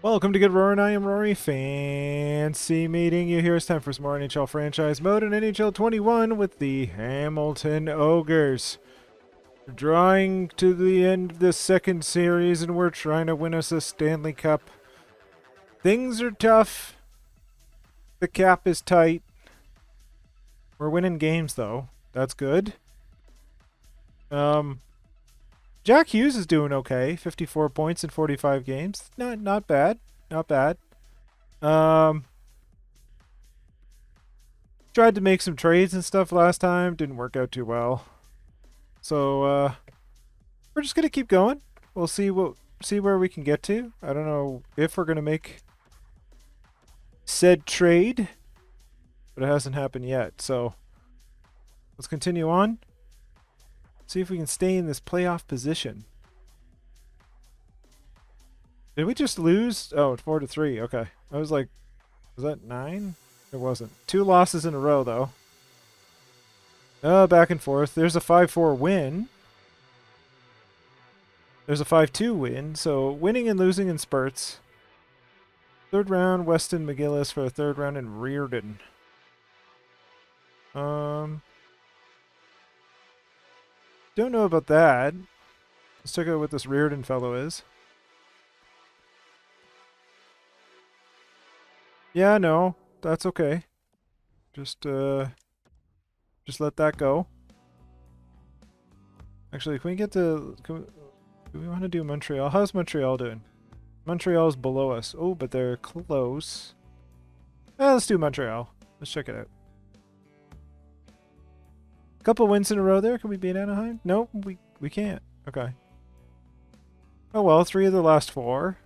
Welcome to GetRoaring. I am Rory. Fancy meeting you here. It's time for some more NHL franchise mode in NHL 21 with the Hamilton Ogres. We're drawing to the end of the second series and we're trying to win us a Stanley Cup. Things are tough. The cap is tight. We're winning games though. That's good. Jack Hughes is doing okay. 54 points in 45 games. Not bad. Not bad. Um Tried to make some trades and stuff last time. Didn't work out too well. So we're just gonna keep going. We'll see where we can get to. I don't know if we're gonna make said trade, but it hasn't happened yet. So let's continue on. See if we can stay in this playoff position. Did we just lose? Oh, 4-3. Okay. I was like, was that 9? It wasn't. 2 losses in a row though. Back and forth. There's a 5-4 win. There's a 5-2 win. So winning and losing in spurts. Third round, Weston McGillis for a third round, and Reardon. Don't know about that. Let's check out what this Reardon fellow is. Yeah, no, that's okay. Just let that go. Actually, can we get to... do we want to do Montreal? How's Montreal doing? Montreal's below us. Oh, but they're close. Let's do Montreal. Let's check it out. Couple wins in a row there. Can we beat Anaheim? No, we can't. Okay. Oh well, 3 of the last 4.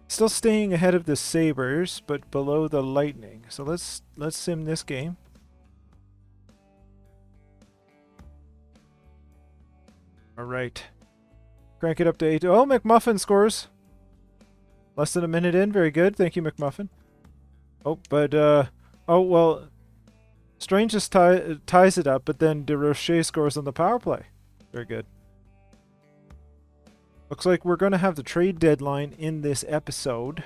Still staying ahead of the Sabres, but below the Lightning. So let's sim this game. All right. Crank it up to 8. Oh, McMuffin scores. Less than a minute in. Very good. Thank you, McMuffin. Oh, but oh well. Strange just ties it up, but then DeRocher scores on the power play. Very good. Looks like we're going to have the trade deadline in this episode.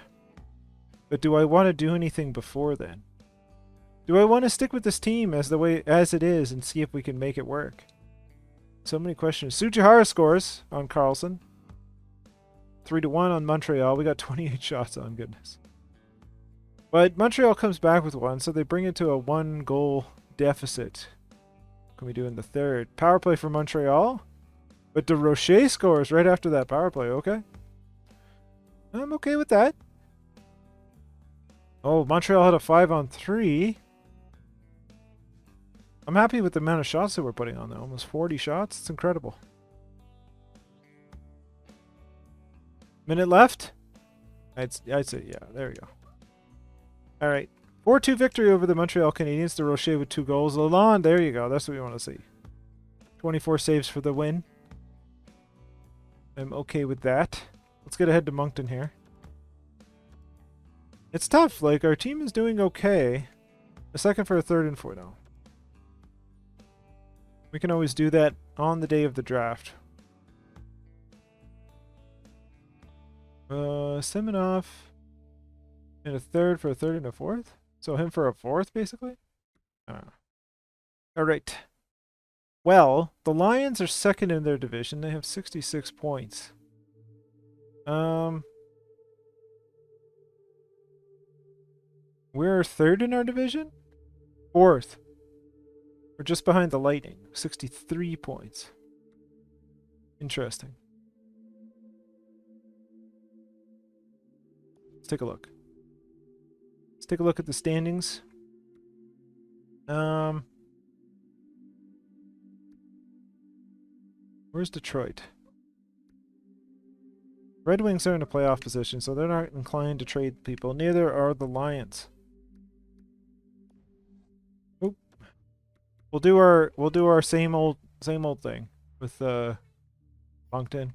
But do I want to do anything before then? Do I want to stick with this team as it is and see if we can make it work? So many questions. Sujihara scores on Carlson. 3-1 on Montreal. We got 28 shots on, goodness. But Montreal comes back with one, so they bring it to a 1-goal deficit. What can we do in the third? Power play for Montreal. But DeRocher scores right after that power play. Okay. I'm okay with that. Oh, Montreal had a 5-on-3. I'm happy with the amount of shots that we're putting on though. Almost 40 shots. It's incredible. Minute left? I'd say, yeah, there we go. All right. 4-2 victory over the Montreal Canadiens. DeRocher with 2 goals. Lalonde, there you go. That's what we want to see. 24 saves for the win. I'm okay with that. Let's get ahead to Moncton here. It's tough. Like, our team is doing okay. A second for a third and 4 now. We can always do that on the day of the draft. Semenov and a third for a third and a fourth? So him for a fourth, basically? Alright. Well, the Lions are second in their division. They have 66 points. We're third in our division? Fourth. We're just behind the Lightning. 63 points. Interesting. Let's take a look. Let's take a look at the standings. Where's Detroit? Red Wings are in a playoff position, so they're not inclined to trade people. Neither are the Lions. Oop. We'll do our same old thing with Moncton.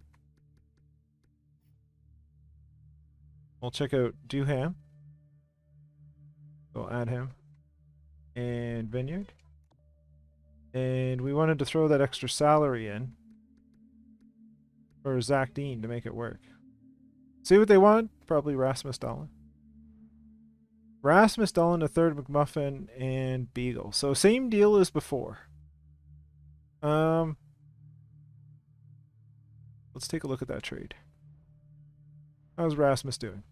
We'll check out Duham. We'll add him. And Vineyard. And we wanted to throw that extra salary in for Zach Dean to make it work. See what they want? Probably Rasmus Dahlin. Rasmus Dahlin, a third McMuffin, and Beagle. So same deal as before. Let's take a look at that trade. How's Rasmus doing?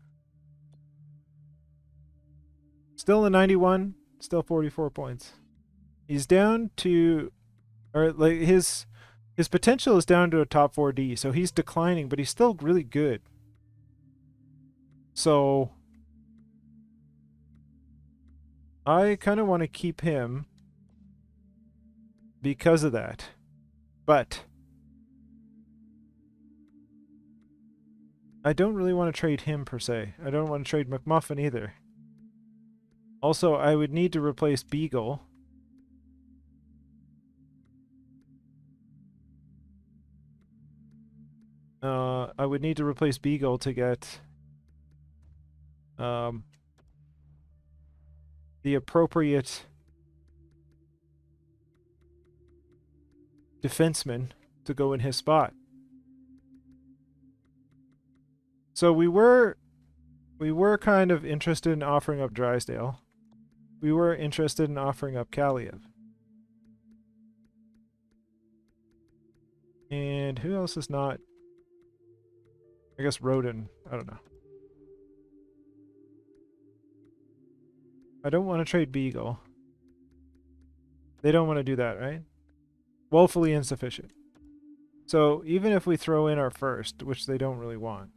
Still in 91, still 44 points. He's down to, or like his potential is down to a top 4D, so he's declining, but he's still really good. So I kind of want to keep him because of that. But I don't really want to trade him per se. I don't want to trade McMuffin either. Also, I would need to replace Beagle. I would need to replace Beagle to get the appropriate defenseman to go in his spot. So we were kind of interested in offering up Drysdale. We were interested in offering up Kaliev. And who else is not? I guess Rodin. I don't know. I don't want to trade Beagle. They don't want to do that, right? Woefully insufficient. So even if we throw in our first, which they don't really want.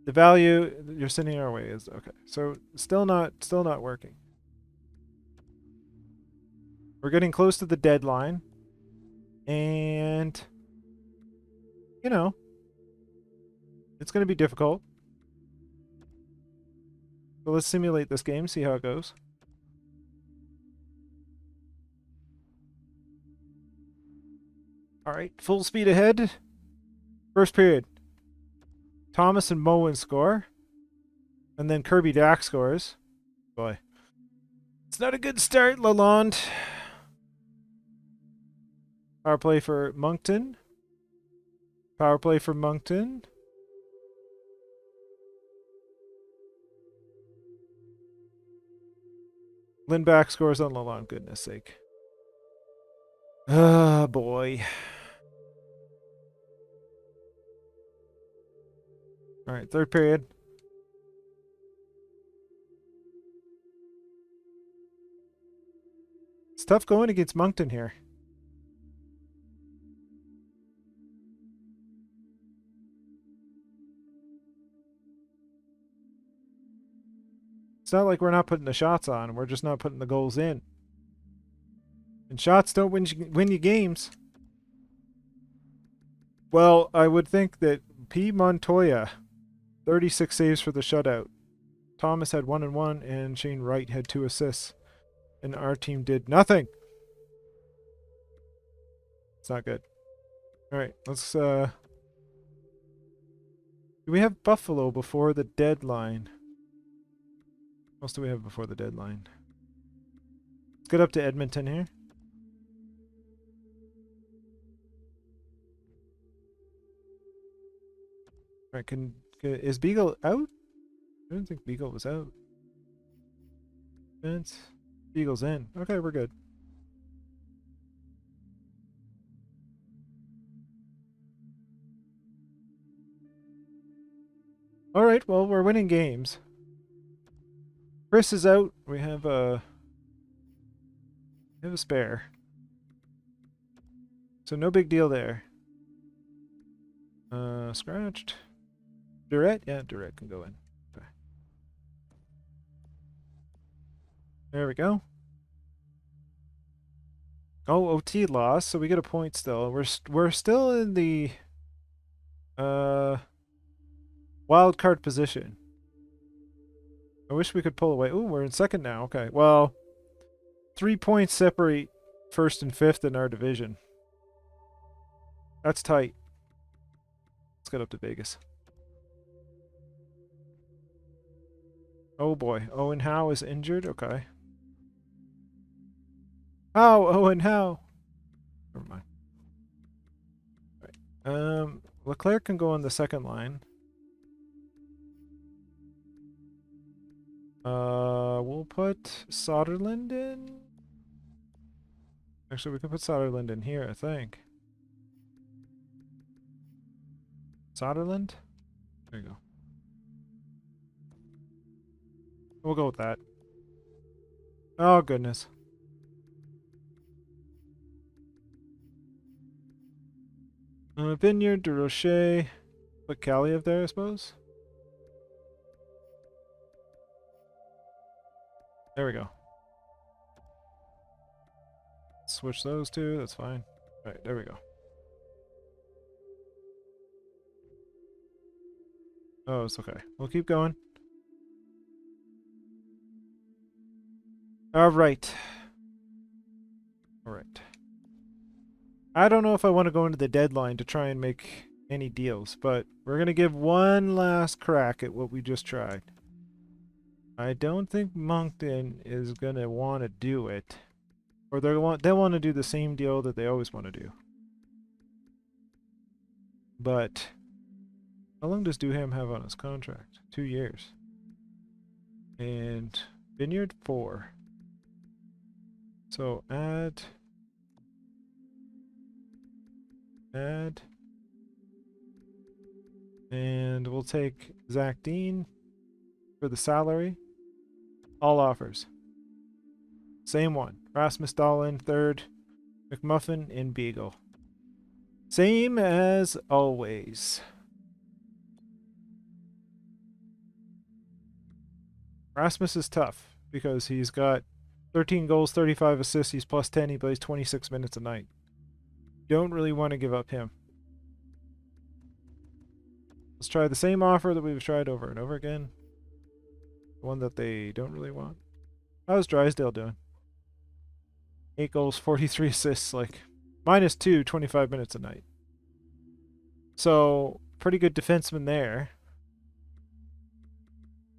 The value you're sending our way is okay. So still not working. We're getting close to the deadline. And you know, it's going to be difficult. So let's simulate this game, see how it goes. All right, full speed ahead. First period. Thomas and Moen score. And then Kirby Dack scores. Boy. It's not a good start, Lalonde. Power play for Moncton. Power play for Moncton. Lindback scores on Lalonde, goodness sake. Ah, boy. All right, third period. It's tough going against Moncton here. It's not like we're not putting the shots on. We're just not putting the goals in. And shots don't win you games. Well, I would think that P. Montoya, 36 saves for the shutout. Thomas had 1 and 1, and Shane Wright had 2 assists. And our team did nothing. It's not good. All right, let's do we have Buffalo before the deadline? What else do we have before the deadline? Let's get up to Edmonton here. All right, is Beagle out? I didn't think Beagle was out. Vince, Beagle's in. Okay, we're good. All right, well, we're winning games. Chris is out. We have a spare. So no big deal there. Scratched. Durrett? Yeah, Durrett can go in. Okay. There we go. Oh, OT loss, so we get a point still. We're still in the wild card position. I wish we could pull away. Ooh, we're in second now. Okay. Well, 3 points separate first and fifth in our division. That's tight. Let's get up to Vegas. Oh boy. Owen Howe is injured. Okay. How? Owen Howe. Never mind. All right. Leclerc can go on the second line. We'll put Soderlund in. Actually, we can put Soderlund in here, I think. Soderlund? There you go. We'll go with that. Oh, goodness. Vineyard, DeRocher. Put Kaliev there, I suppose. There we go. Switch those two, that's fine. Right, there we go. Oh, it's okay. We'll keep going. Alright. Alright. I don't know if I want to go into the deadline to try and make any deals, but we're going to give one last crack at what we just tried. I don't think Moncton is going to want to do it. Or they want to do the same deal that they always want to do. But how long does Duham have on his contract? 2 years. And Vineyard 4. So add. And we'll take Zach Dean for the salary. All offers. Same one. Rasmus Dahlin, 3rd. McMuffin and Beagle. Same as always. Rasmus is tough because he's got 13 goals, 35 assists. He's plus 10. He plays 26 minutes a night. Don't really want to give up him. Let's try the same offer that we've tried over and over again. The one that they don't really want. How's Drysdale doing? 8 goals, 43 assists, like -2, 25 minutes a night. So, pretty good defenseman there.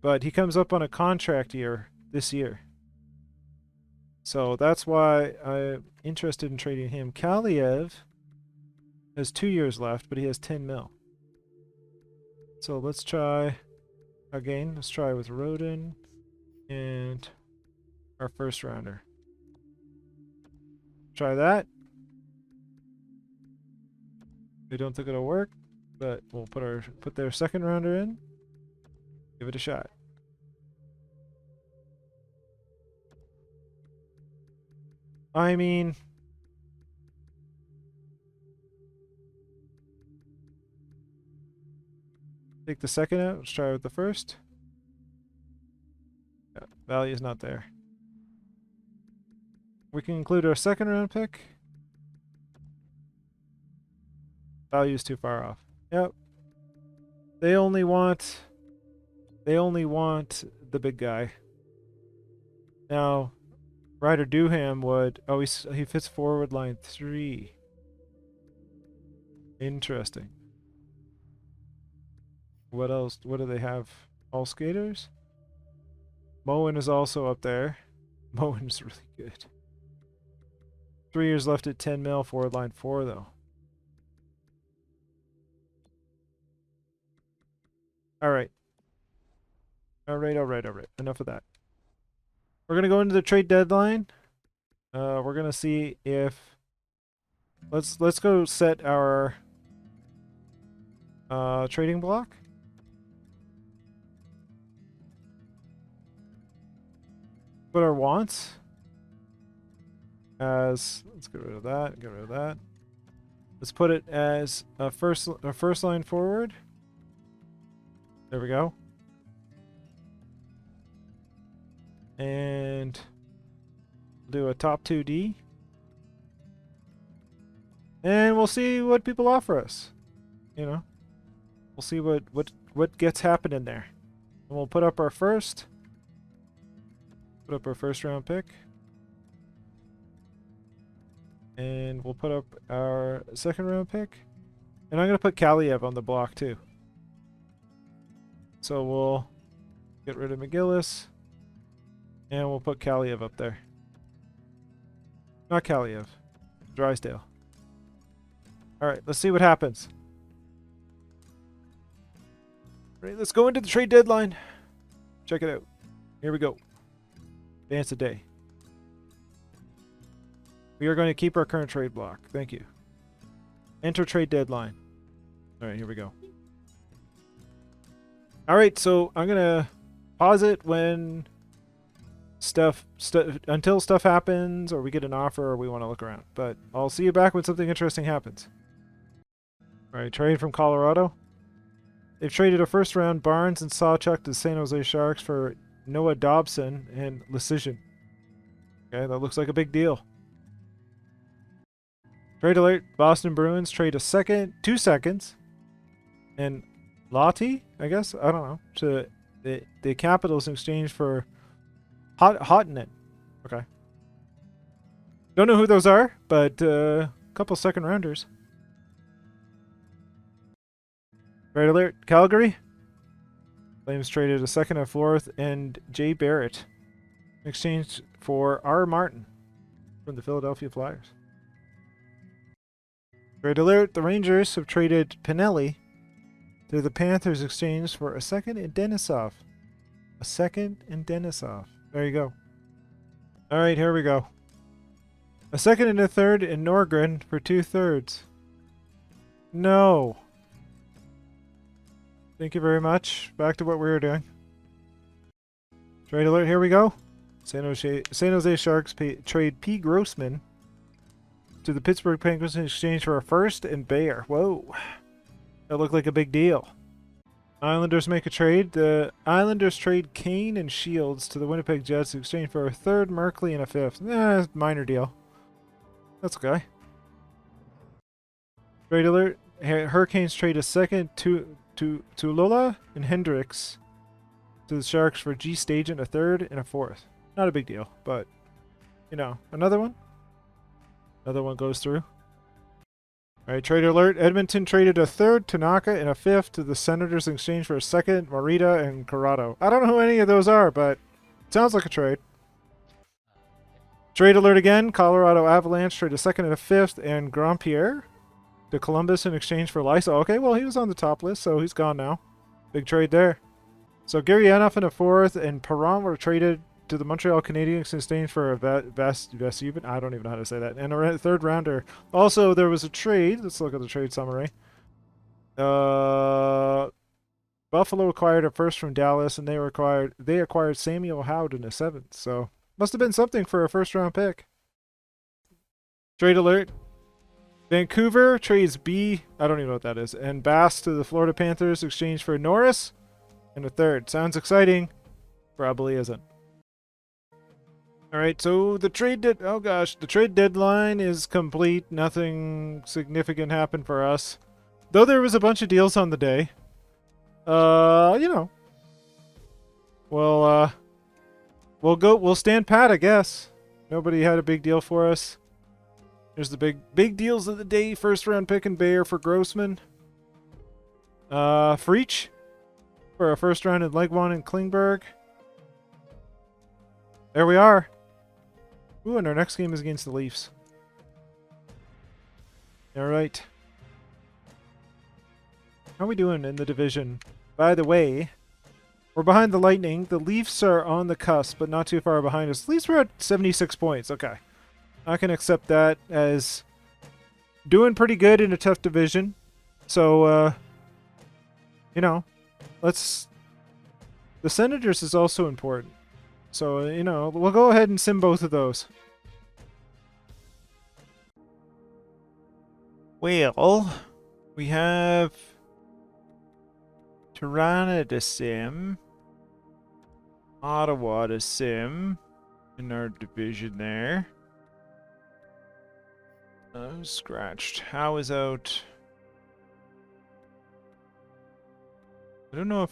But he comes up on a contract year this year. So that's why I'm interested in trading him. Kaliev has 2 years left, but he has 10 mil. So let's try again. Let's try with Rodin and our first rounder. Try that. I don't think it'll work, but we'll put their second rounder in. Give it a shot. I mean, take the second out. Let's try with the first. Yeah, value is not there. We can include our second round pick. Value is too far off. Yep. They only want the big guy. Now, Ryder Duham would... Oh, he fits forward line 3. Interesting. What else? What do they have? All skaters? Moen is also up there. Moen is really good. 3 years left at 10 mil, forward line 4, though. Alright. Alright. Enough of that. We're going to go into the trade deadline. We're going to see if... Let's go set our trading block. Put our wants as... Let's get rid of that. Let's put it as a first line forward. There we go. And do a top 2D. And we'll see what people offer us. You know. We'll see what gets happening there. And we'll put up our first. Put up our first round pick. And we'll put up our second round pick. And I'm going to put Kaliev on the block too. So we'll get rid of McGillis. And we'll put Kaliev up there. Not Kaliev. Drysdale. Alright, let's see what happens. Right, let's go into the trade deadline. Check it out. Here we go. Dance a day. We are going to keep our current trade block. Thank you. Enter trade deadline. Alright, here we go. Alright, so I'm going to pause it when until stuff happens or we get an offer or we want to look around. But I'll see you back when something interesting happens. Alright, trade from Colorado. They've traded a first round Barnes and Sawchuk to the San Jose Sharks for Noah Dobson and Lecision. Okay, that looks like a big deal. Trade alert. Boston Bruins trade a second, 2 seconds, and Lottie, I guess, I don't know, to the Capitals in exchange for Hotnet. Okay. Don't know who those are, but a couple second rounders. Trade alert. Calgary. Flames traded a second and fourth and Jay Barrett in exchange for R. Martin from the Philadelphia Flyers. Trade alert. The Rangers have traded Pinelli to the Panthers in exchange for a second and Denisov. A second and Denisov. There you go. Alright, here we go. A second and a third in Norgren for 2/3. No. Thank you very much. Back to what we were doing. Trade alert, here we go. San Jose Sharks trade P. Grossman to the Pittsburgh Penguins in exchange for a first and Bayer. Whoa. That looked like a big deal. Islanders make a trade. The Islanders trade Kane and Shields to the Winnipeg Jets in exchange for a third, Merkley, and a fifth. Minor deal. That's okay. Trade alert. Hurricanes trade a second to Lola and Hendricks to the Sharks for G. Stajan, a third, and a fourth. Not a big deal, but, you know, another one? Another one goes through. Alright, trade alert. Edmonton traded a third, Tanaka, and a fifth to the Senators in exchange for a second, Morita, and Corrado. I don't know who any of those are, but it sounds like a trade. Trade alert again. Colorado Avalanche trade a second and a fifth, and Grandpierre to Columbus in exchange for Lysa. Okay, well, he was on the top list, so he's gone now. Big trade there. So Gary Enoff in a fourth, and Perron were traded to the Montreal Canadiens in exchange for a Vesubin. I don't even know how to say that. And a third rounder. Also, there was a trade. Let's look at the trade summary. Buffalo acquired a first from Dallas, and they acquired Samuel Howd in a seventh. So must have been something for a first round pick. Trade alert. Vancouver trades B. I don't even know what that is. And Bass to the Florida Panthers in exchange for Norris and a third. Sounds exciting. Probably isn't. Alright, so the trade deadline is complete. Nothing significant happened for us. Though there was a bunch of deals on the day. You know. Well, we'll stand pat, I guess. Nobody had a big deal for us. Here's the big deals of the day. First round pick and Bayer for Grossman. Freach for a first round in Legwand and Klingberg. There we are. Ooh, and our next game is against the Leafs. Alright. How are we doing in the division? By the way, we're behind the Lightning. The Leafs are on the cusp, but not too far behind us. The Leafs were at 76 points. Okay. I can accept that as doing pretty good in a tough division. So, you know, the Senators is also important. So, you know, we'll go ahead and sim both of those. Well, we have Toronto to sim, Ottawa to sim in our division there. Scratched. How is out? I don't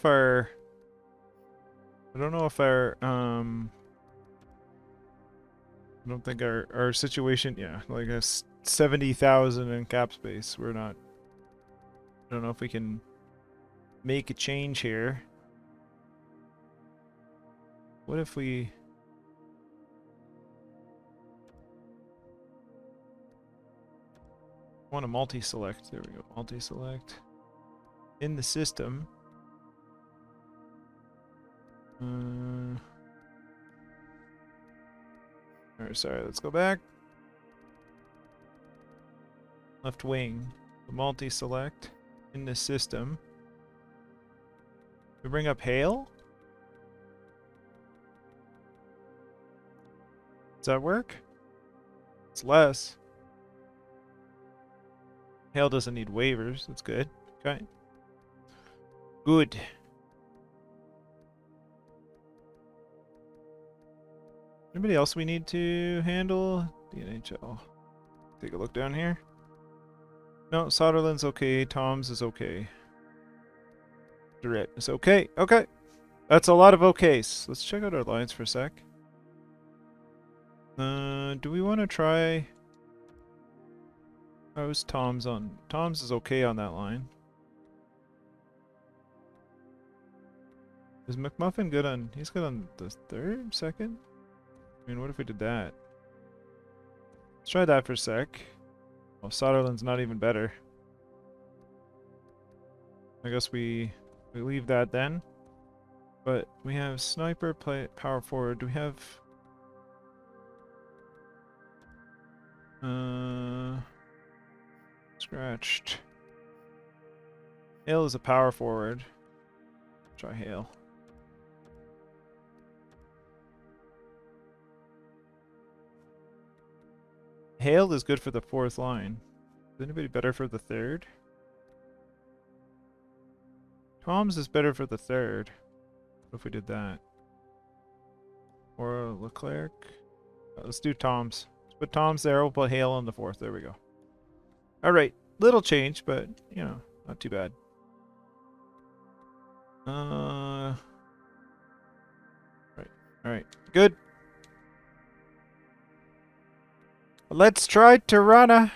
think our situation, yeah, like a 70,000 in cap space. I don't know if we can make a change here. What if we... I want to multi-select. There we go. Multi-select. In the system. Alright, sorry, let's go back. Left wing. Multi-select. In the system. We bring up Hail? Does that work? It's less. Hail doesn't need waivers. That's good. Okay. Good. Anybody else we need to handle? The NHL. Take a look down here. No, Soderland's okay. Tom's is okay. Durrett is okay. Okay. That's a lot of okays. Let's check out our lines for a sec. Do we want to try... How's Tom's on? Tom's is okay on that line. Is McMuffin good on... He's good on the third? Second? I mean, what if we did that? Let's try that for a sec. Well, Soderland's not even better. I guess we leave that then. But we have sniper, play power forward. Do we have... Scratched. Hale is a power forward. Try Hale. Hale is good for the fourth line. Is anybody better for the third? Tom's is better for the third. What if we did that? Or Leclerc? Let's do Tom's. Let's put Tom's there. We'll put Hale on the fourth. There we go. Alright. Little change, but, you know, not too bad. Right. Alright. Good. Let's try Tirana.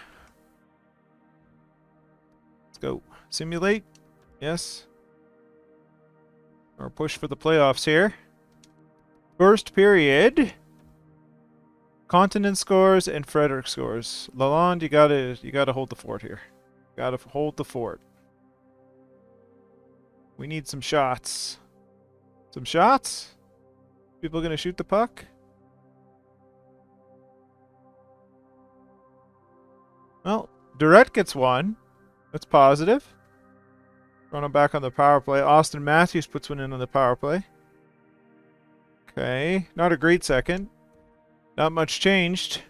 Let's go. Simulate. Yes. Or push for the playoffs here. First period. Continent scores and Frederick scores. Lalonde, you gotta hold the fort here. Gotta hold the fort. We need some shots. Some shots? People gonna shoot the puck? Well, Durrett gets one. That's positive. Running back on the power play. Austin Matthews puts one in on the power play. Okay. Not a great second. Not much changed.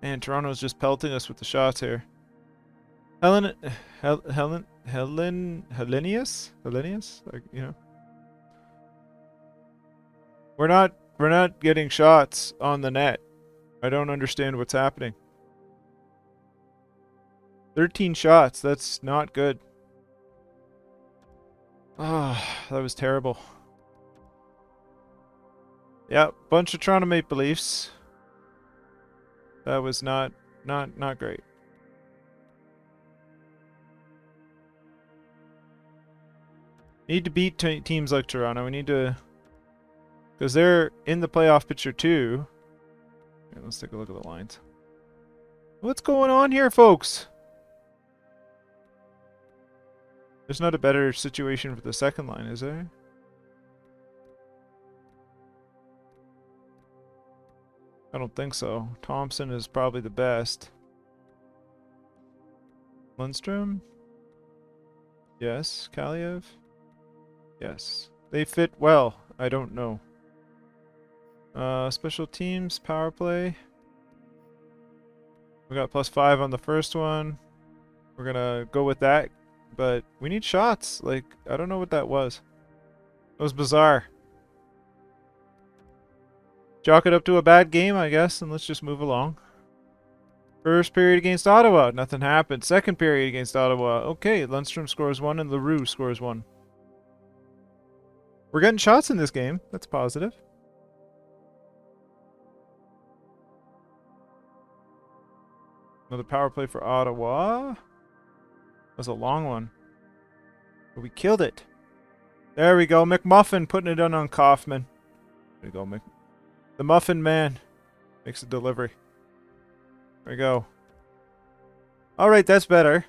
Man, Toronto's just pelting us with the shots here. Hellenius? Like, you know. We're not getting shots on the net. I don't understand what's happening. 13 shots. That's not good. Ah, that was terrible. Yeah, bunch of Toronto Maple Leafs. That was not great. Need to beat teams like Toronto. We need to, because they're in the playoff picture too. Okay, let's take a look at the lines. What's going on here, folks? There's not a better situation for the second line, is there? I don't think so. Thompson is probably the best. Lundstrom? Yes. Kaliev? Yes. They fit well. I don't know. Special teams, power play. We got +5 on the first one. We're gonna go with that. But we need shots. Like, I don't know what that was. It was bizarre. Chalk it up to a bad game, I guess, and let's just move along. First period against Ottawa. Nothing happened. Second period against Ottawa. Okay, Lundstrom scores 1 and LaRue scores 1. We're getting shots in this game. That's positive. Another power play for Ottawa. That was a long one. But we killed it. There we go. McMuffin putting it on Kaufman. There we go. The Muffin Man makes a delivery. There we go. Alright, that's better.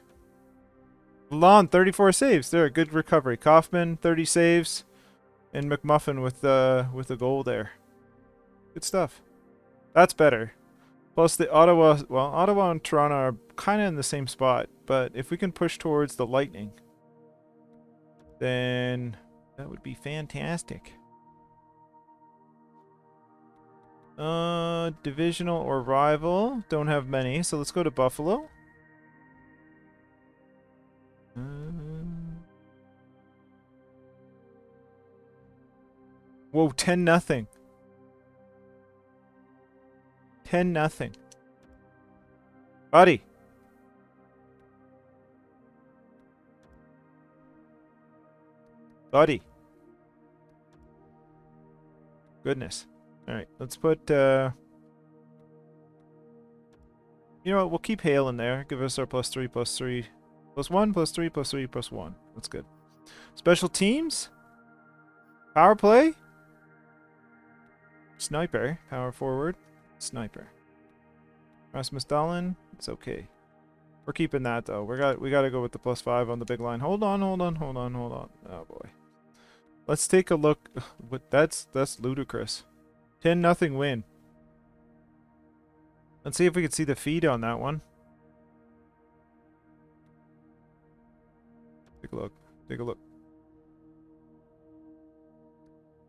Lon, 34 saves. There, good recovery. Kaufman, 30 saves. And McMuffin with a goal there. Good stuff. That's better. Plus the Ottawa... Well, Ottawa and Toronto are kind of in the same spot. But if we can push towards the Lightning, then that would be fantastic. Divisional or rival. Don't have many, so let's go to Buffalo. Whoa, 10-0. 10-0. Buddy. Buddy. Goodness. Alright, let's put, you know what, we'll keep Hale in there. Give us our +3, +3, +1, +3, +3, +1. That's good. Special teams? Power play? Sniper. Power forward. Sniper. Rasmus Dahlin. It's okay. We're keeping that though. We gotta go with the +5 on the big line. Hold on. Oh boy. Let's take a look. What that's ludicrous. 10-0 win. Let's see if we can see the feed on that one. Take a look. Take a look.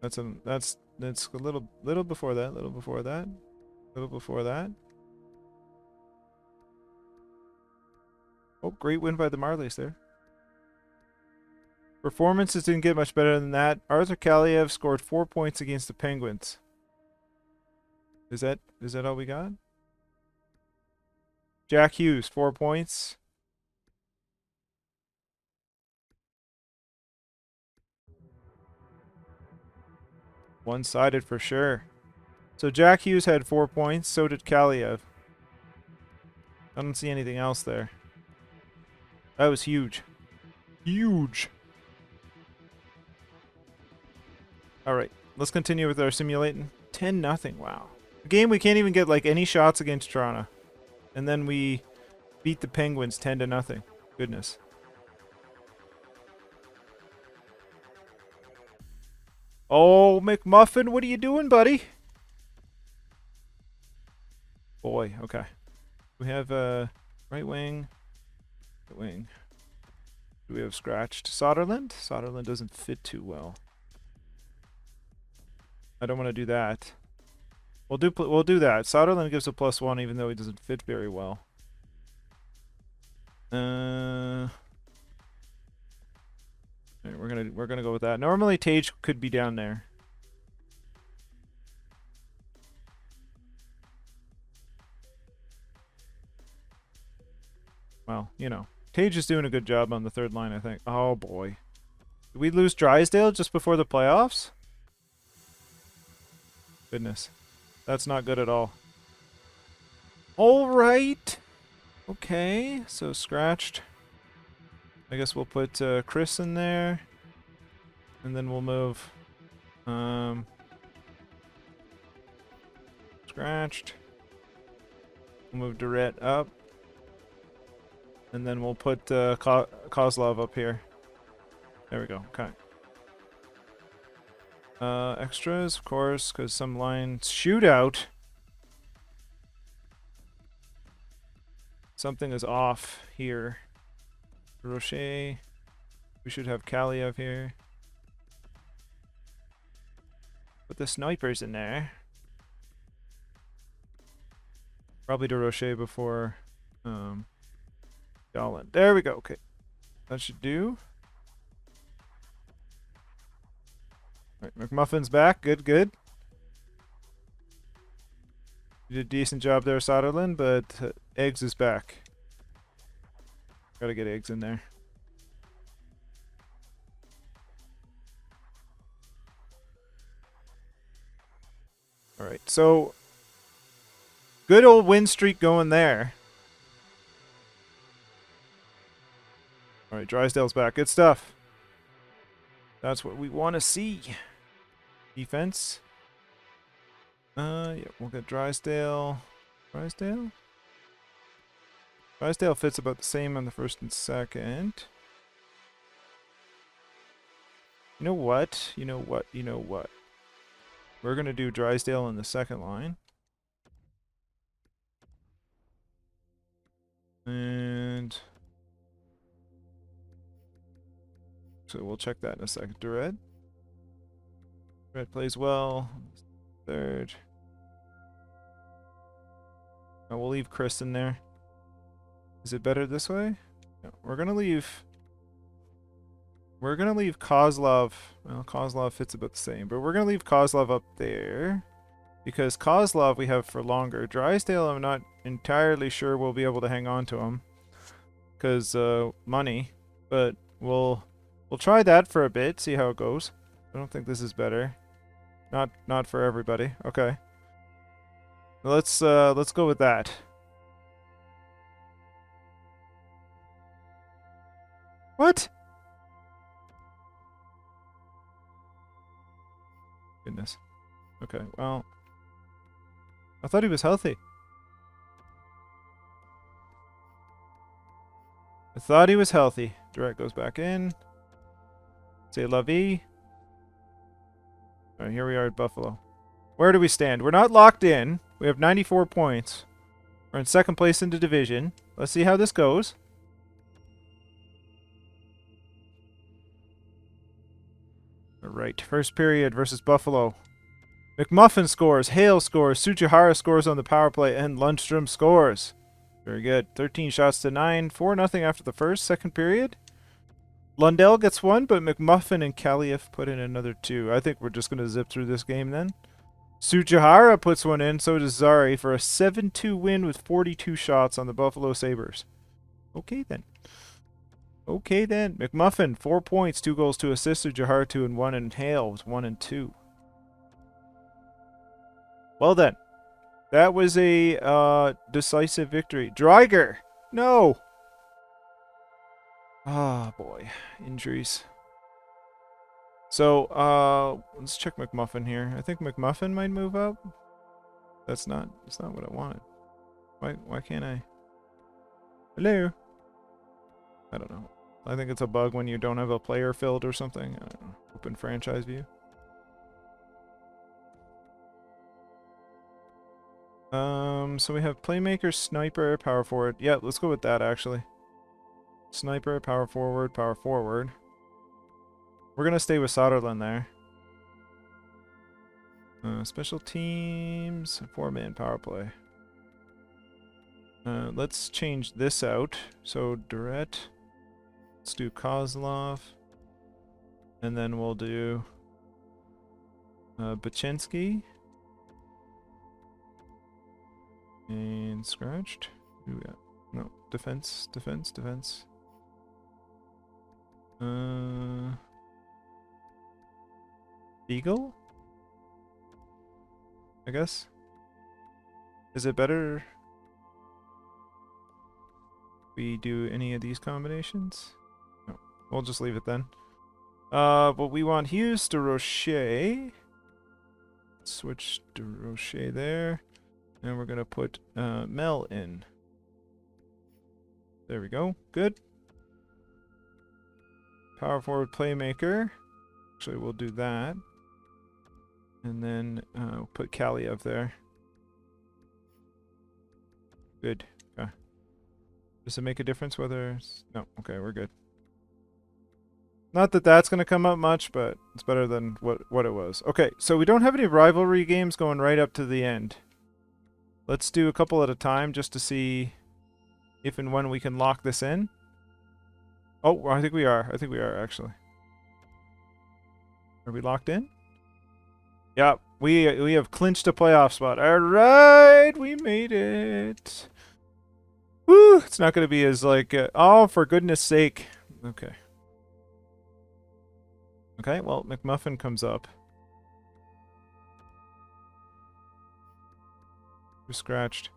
That's a little before that, little before that, little before that. Oh, great win by the Marlies there. Performances didn't get much better than that. Arthur Kaliev scored 4 points against the Penguins. Is that all we got? Jack Hughes, 4 points. One-sided for sure. So Jack Hughes had 4 points, so did Kaliev. I don't see anything else there. That was huge. Huge. Alright, let's continue with our simulating. 10-0, wow. A game we can't even get like any shots against Toronto. And then we beat the Penguins 10-0. Goodness. Oh, McMuffin, what are you doing, buddy? Boy, okay. We have right wing. Right wing. Do we have scratched? Soderland? Soderland doesn't fit too well. I don't want to do that. We'll do that. Soderland gives a +1 even though he doesn't fit very well. Right, we're gonna go with that. Normally Tage could be down there. Well, you know, Tage is doing a good job on the third line, I think. Oh boy, did we lose Drysdale just before the playoffs? Goodness, that's not good at all. All right. Okay, so scratched. I guess we'll put Chris in there. And then we'll move scratched. We'll move Durrett up. And then we'll put Kozlov up here. There we go. Okay. Extras, of course, because some lines shootout. Something is off here. Rocher. We should have Kaliev here. Put the snipers in there. Probably to Rocher before Dahlin. There we go. Okay. That should do. Alright, McMuffin's back. Good, good. You did a decent job there, Soderland, but Eggs is back. Gotta get Eggs in there. Alright, so good old win streak going there. Alright, Drysdale's back. Good stuff. That's what we want to see. Defense. Yeah, we'll get Drysdale. Drysdale? Drysdale fits about the same on the first and second. You know what? You know what? You know what? We're going to do Drysdale in the second line. And so we'll check that in a second. Red plays well. Third. Oh, we'll leave Chris in there. Is it better this way? No, we're gonna leave Kozlov. Well, Kozlov fits about the same, but we're gonna leave Kozlov up there because Kozlov we have for longer. Drysdale, I'm not entirely sure we'll be able to hang on to him because money, but we'll try that for a bit, see how it goes. I don't think this is better. Not for everybody. Okay. Let's go with that. What? Goodness. Okay, well, I thought he was healthy. Direct goes back in. Say la vie. Alright, here we are at Buffalo. Where do we stand? We're not locked in. We have 94 points. We're in second place in the division. Let's see how this goes. Alright, first period versus Buffalo. McMuffin scores, Hale scores, Tsujihara scores on the power play, and Lundstrom scores. Very good. 13 shots to 9. 4-0 after the first. Second period. Lundell gets one, but McMuffin and Kaliev put in another 2. I think we're just going to zip through this game then. Tsujihara puts one in, so does Zari for a 7-2 win with 42 shots on the Buffalo Sabres. Okay then. McMuffin, 4 points, 2 goals, 2 assists. Tsujihara 2 and 1, and Hale was 1 and 2. Well then. That was a decisive victory. Dreiger! No! Ah, boy. Injuries. So, let's check McMuffin here. I think McMuffin might move up. That's not what I wanted. Why can't I? Hello? I don't know. I think it's a bug when you don't have a player filled or something. I don't know. Open franchise view. So we have playmaker, sniper, power forward. Yeah, let's go with that actually. Sniper, power forward, power forward. We're gonna stay with Soderlund there. Special teams, 4-man power play. Let's change this out. So Durrett. Let's do Kozlov. And then we'll do Baczynski. And scratched. Who we got? No, defense. Eagle? I guess. Is it better we do any of these combinations? No, we'll just leave it then. But we want Hughes to Rocher. Switch to Rocher there. And we're going to put Mel in. There we go. Good. Power forward playmaker. Actually, we'll do that. And then we'll put Kaliev there. Good. Okay. Does it make a difference whether... No. Okay, we're good. Not that that's going to come up much, but it's better than what it was. Okay, so we don't have any rivalry games going right up to the end. Let's do a couple at a time just to see if and when we can lock this in. Oh, I think we are. Actually. Are we locked in? Yeah, we have clinched a playoff spot. All right, we made it. Woo! It's not going to be as like, oh, for goodness sake. Okay. Okay, well, McMuffin comes up. Who's scratched?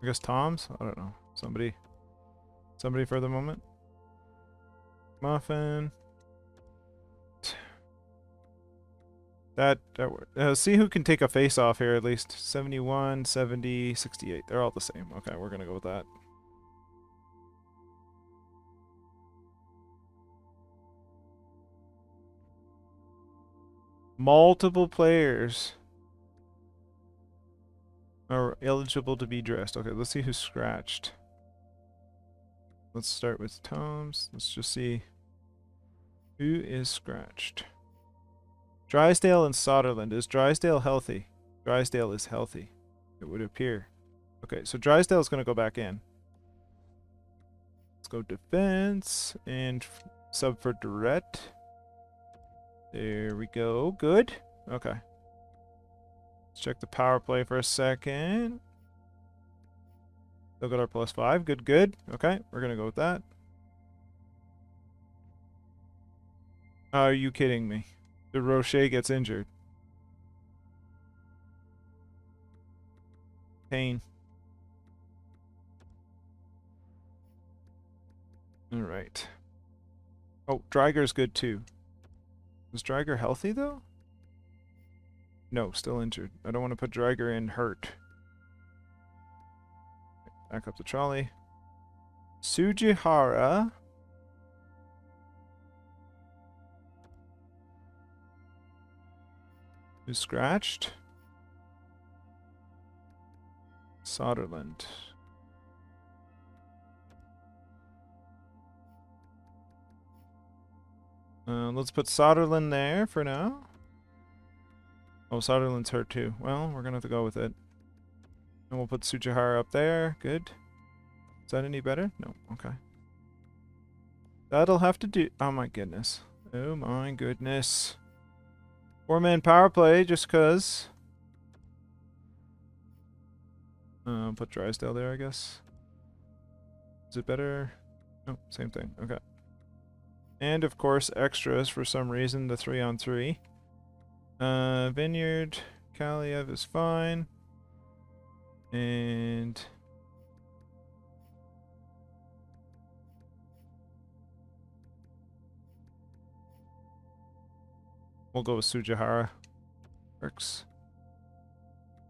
I guess Tom's? I don't know. Somebody for the moment. Muffin. See who can take a face off here at least. 71, 70, 68. They're all the same. Okay, we're gonna go with that. Multiple players are eligible to be dressed. Okay, let's see who's scratched. Let's start with Tom's. Let's just see who is scratched. Drysdale and Soderland. Is Drysdale healthy? Drysdale is healthy, it would appear. Okay, so Drysdale is going to go back in. Let's go defense and sub for Durrett. There we go. Good. Okay. Let's check the power play for a second. Still got our +5. Good, good. Okay, we're going to go with that. Are you kidding me? The Rocher gets injured. Pain. All right. Oh, Dreiger's good too. Was Dreiger healthy though? No, still injured. I don't want to put Dreiger in hurt. Back up the trolley. Sujihara. Who's scratched? Soderland. Let's put Soderland there for now. Oh, Soderland's hurt too. Well, we're gonna have to go with it. And we'll put Sujihara up there. Good. Is that any better? No. Okay. That'll have to do. Oh my goodness. Oh my goodness. 4-man power play just cause. Put Drysdale there, I guess. Is it better? No, same thing. Okay. And of course, extras for some reason, the 3-on-3. Vineyard, Kaliev is fine. And we'll go with Sujihara. Works.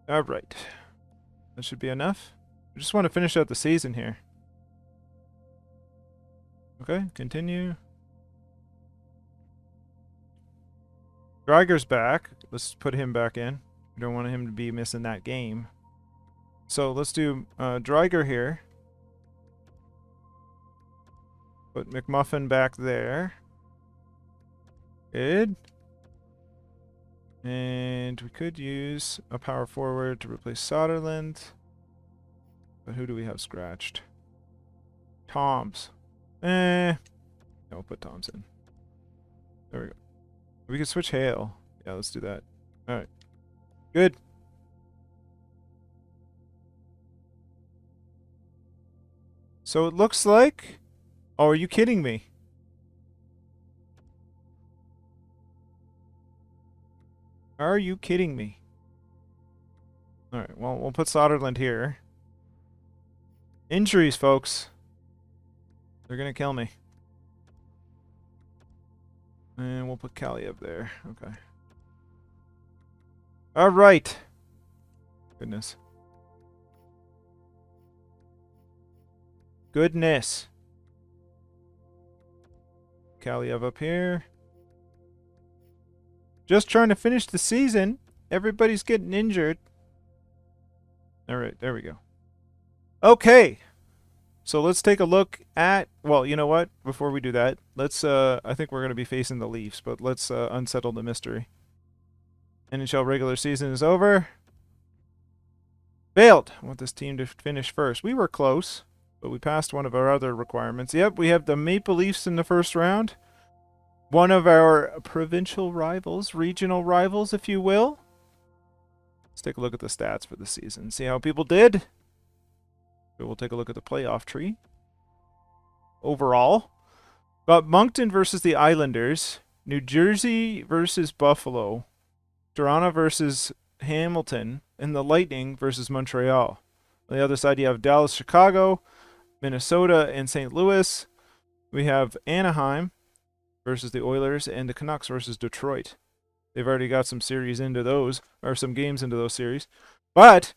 Alright. That should be enough. I just want to finish out the season here. Okay, continue. Dreiger's back. Let's put him back in. We don't want him to be missing that game. So let's do Dreiger here. Put McMuffin back there. Good. And we could use a power forward to replace Soderland. But who do we have scratched? Toms. No, we'll put Toms in. There we go. We can switch Hale. Yeah, let's do that. Alright. Good. So it looks like... Oh, are you kidding me? Are you kidding me? Alright, well, we'll put Soderland here. Injuries, folks. They're gonna kill me. And we'll put Kaliev there. Okay. Alright. Goodness. Goodness. Kaliev up here. Just trying to finish the season. Everybody's getting injured. Alright, there we go. Okay. So let's take a look at... Well, you know what? Before we do that, let's... I think we're going to be facing the Leafs, but let's unsettle the mystery. NHL regular season is over. Failed. I want this team to finish first. We were close, but we passed one of our other requirements. Yep, we have the Maple Leafs in the first round. One of our provincial rivals, regional rivals, if you will. Let's take a look at the stats for the season. See how people did. We'll take a look at the playoff tree. Overall, got Moncton versus the Islanders, New Jersey versus Buffalo, Toronto versus Hamilton, and the Lightning versus Montreal. On the other side, you have Dallas, Chicago, Minnesota, and St. Louis. We have Anaheim versus the Oilers, and the Canucks versus Detroit. They've already got some series into those, or some games into those series. But,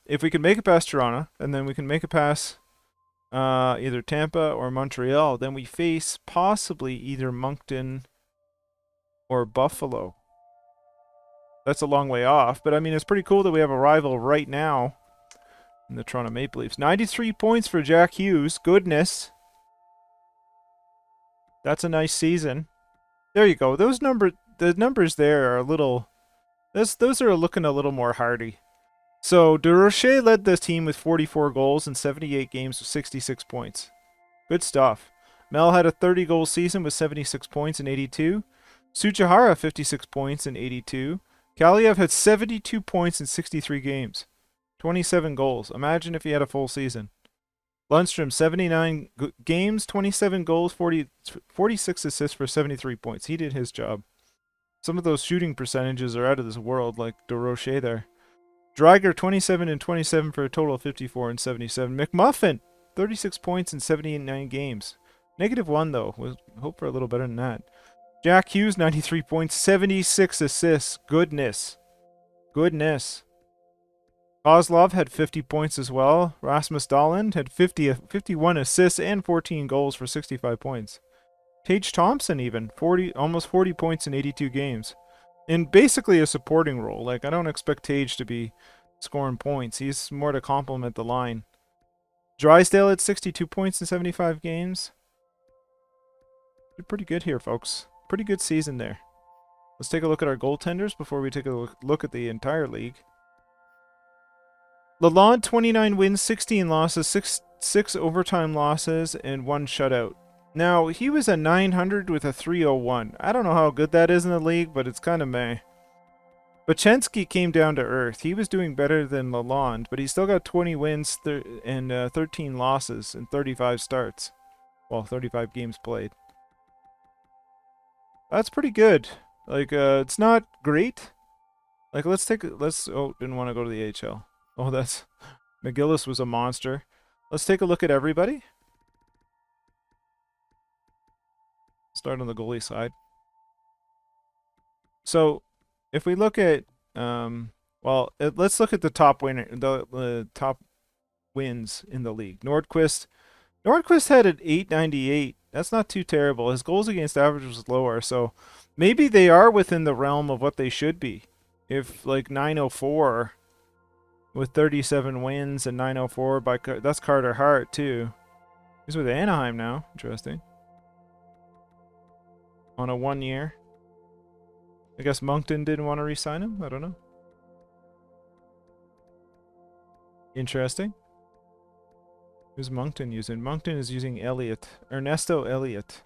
if we can make it past Toronto, and then we can make it past either Tampa or Montreal, then we face possibly either Moncton or Buffalo. That's a long way off. But I mean, it's pretty cool that we have a rival right now in the Toronto Maple Leafs. 93 points for Jack Hughes. Goodness. That's a nice season. There you go. The numbers there are a little... Those are looking a little more hardy. So, Durocher led the team with 44 goals in 78 games with 66 points. Good stuff. Mel had a 30-goal season with 76 points in 82. Sujihara, 56 points in 82. Kaliev had 72 points in 63 games. 27 goals. Imagine if he had a full season. Lundstrom, 79 games, 27 goals, 46 assists for 73 points. He did his job. Some of those shooting percentages are out of this world, like Durocher there. Dreiger, 27 and 27 for a total of 54 and 77. McMuffin, 36 points in 79 games. -1, though. We'll hope for a little better than that. Jack Hughes, 93 points, 76 assists. Goodness. Goodness. Kozlov had 50 points as well. Rasmus Dahlin had 51 assists and 14 goals for 65 points. Tage Thompson even, almost 40 points in 82 games. In basically a supporting role. Like, I don't expect Tage to be scoring points. He's more to complement the line. Drysdale had 62 points in 75 games. Did pretty good here, folks. Pretty good season there. Let's take a look at our goaltenders before we take a look at the entire league. Lalonde, 29 wins, 16 losses, 6 overtime losses, and 1 shutout. Now, he was a 900 with a 301. I don't know how good that is in the league, but it's kind of meh. Bachensky came down to earth. He was doing better than Lalonde, but he still got 20 wins and 13 losses and 35 starts. Well, 35 games played. That's pretty good. Like, it's not great. Like, oh, didn't want to go to the AHL. Oh, McGillis was a monster. Let's take a look at everybody. Start on the goalie side. So, if we look at, let's look at the top winner, the top wins in the league. Nordquist had an 898. That's not too terrible. His goals against average was lower, so maybe they are within the realm of what they should be. If like 904 with 37 wins and 904 that's Carter Hart too. He's with Anaheim now. Interesting. On a 1 year. I guess Moncton didn't want to re-sign him. I don't know. Interesting. Who's Moncton using? Moncton is using Ernesto Elliott.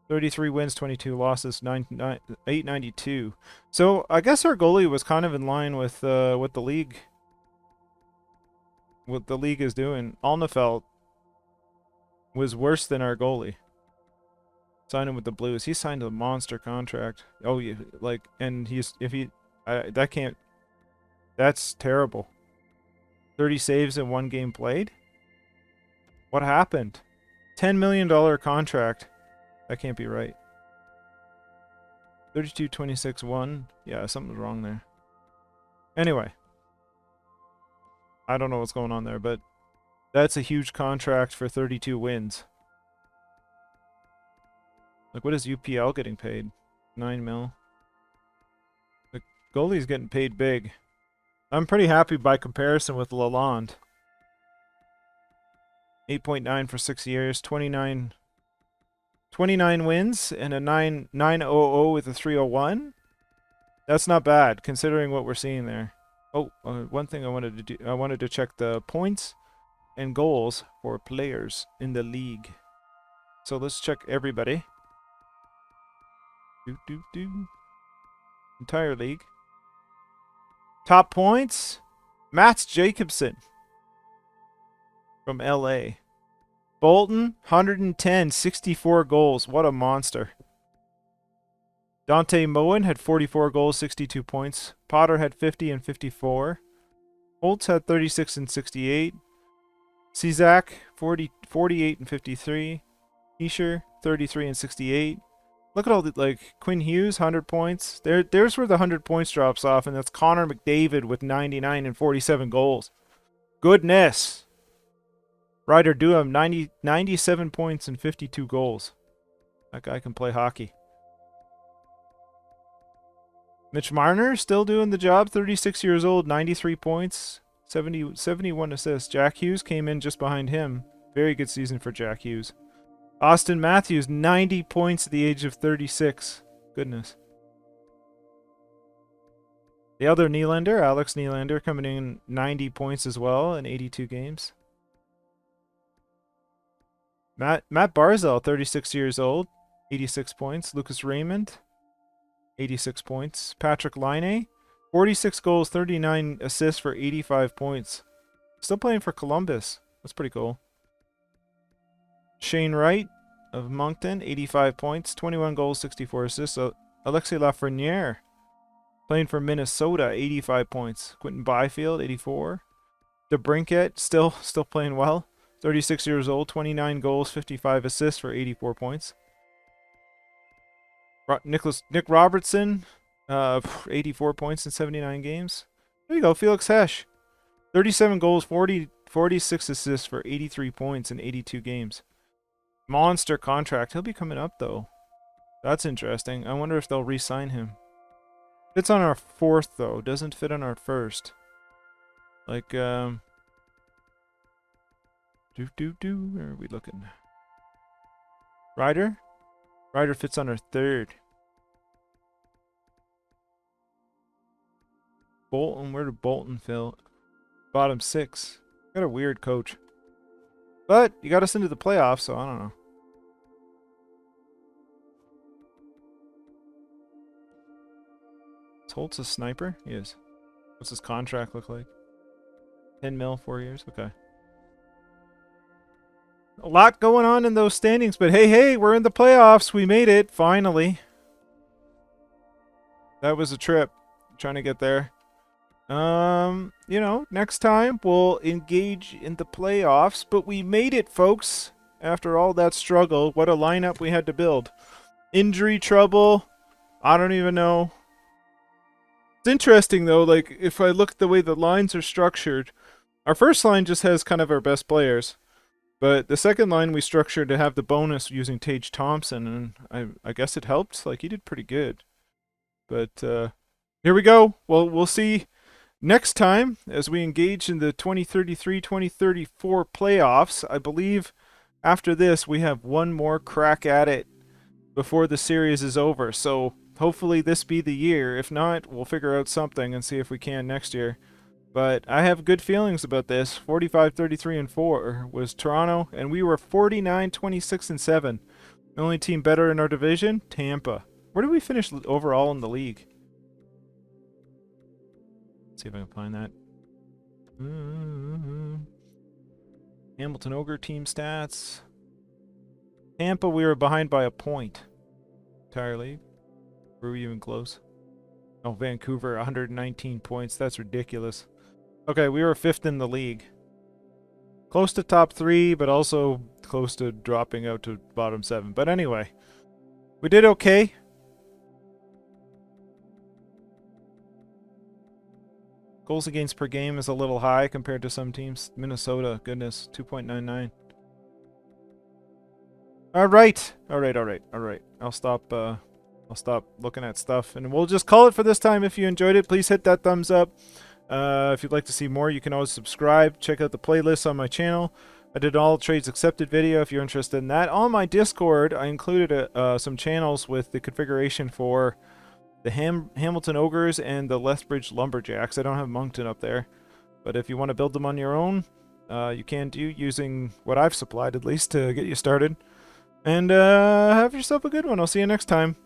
33 wins, 22 losses, 892. So I guess our goalie was kind of in line with what the league is doing. Alnefelt was worse than our goalie. Signed him with the Blues. He signed a monster contract. Oh, yeah, that's terrible. 30 saves in 1 game played? What happened? $10 million contract. That can't be right. 32-26-1. Yeah, something's wrong there. Anyway. I don't know what's going on there, but that's a huge contract for 32 wins. Like, what is UPL getting paid? 9 mil. The goalie's getting paid big. I'm pretty happy by comparison with Lalonde. 8.9 for 6 years, 29 wins, and a 900 with a 301. That's not bad, considering what we're seeing there. Oh, one thing I wanted to do, I wanted to check the points and goals for players in the league. So let's check everybody. Entire league. Top points, Mats Jacobson from LA. Bolton, 110, 64 goals. What a monster. Dante Moen had 44 goals, 62 points. Potter had 50 and 54. Holtz had 36 and 68. Cizak, 48 and 53. Escher, 33 and 68. Look at all the, like, Quinn Hughes, 100 points. There's where the 100 points drops off, and that's Connor McDavid with 99 and 47 goals. Goodness. Ryder Duham, 97 points and 52 goals. That guy can play hockey. Mitch Marner still doing the job, 36 years old, 93 points, 71 assists. Jack Hughes came in just behind him. Very good season for Jack Hughes. Austin Matthews, 90 points at the age of 36. Goodness. The other Nylander, Alex Nylander, coming in 90 points as well in 82 games. Matt Barzal, 36 years old, 86 points. Lucas Raymond, 86 points. Patrick Laine, 46 goals, 39 assists for 85 points. Still playing for Columbus. That's pretty cool. Shane Wright of Moncton, 85 points, 21 goals, 64 assists. Alexis Lafreniere, playing for Minnesota, 85 points. Quentin Byfield, 84. DeBrincat, still playing well. 36 years old, 29 goals, 55 assists for 84 points. Nick Robertson, 84 points in 79 games. There you go, Felix Hesch. 37 goals, 46 assists for 83 points in 82 games. Monster contract. He'll be coming up, though. That's interesting. I wonder if they'll re-sign him. Fits on our 4th, though. Doesn't fit on our 1st. Like, Where are we looking? Ryder? Ryder fits on our 3rd. Bolton, where did Bolton fill? Bottom 6. Got a weird coach. But you got us into the playoffs, so I don't know. Is Holtz a sniper? He is. What's his contract look like? 10 mil, 4 years? Okay. A lot going on in those standings, but hey, we're in the playoffs. We made it, finally. That was a trip, trying to get there. You know, next time we'll engage in the playoffs, but we made it, folks. After all that struggle, what a lineup we had to build. Injury trouble, I don't even know. It's interesting, though, like, if I look at the way the lines are structured, our first line just has kind of our best players. But the second line we structured to have the bonus using Tage Thompson, and I guess it helped. Like, he did pretty good. But here we go. Well, we'll see next time as we engage in the 2033-2034 playoffs. I believe after this we have one more crack at it before the series is over. So hopefully this be the year. If not, we'll figure out something and see if we can next year. But I have good feelings about this. 45-33-4 was Toronto, and we were 49-26-7. The only team better in our division, Tampa. Where did we finish overall in the league? Let's see if I can find that. Hamilton Ogre team stats. Tampa, we were behind by a point entirely. Were we even close? Oh, Vancouver, 119 points. That's ridiculous. Okay, we were 5th in the league. Close to top 3, but also close to dropping out to bottom 7. But anyway, we did okay. Goals against per game is a little high compared to some teams. Minnesota, goodness, 2.99. All right. I'll stop looking at stuff, and we'll just call it for this time. If you enjoyed it, please hit that thumbs up. If you'd like to see more, you can always subscribe. Check out the playlist on my channel. I did an all trades accepted video if you're interested in that. On my Discord, I included some channels with the configuration for the Hamilton Ogres and the Lethbridge Lumberjacks. I don't have Moncton up there, but if you want to build them on your own, you can do using what I've supplied, at least, to get you started. And have yourself a good one. I'll see you next time.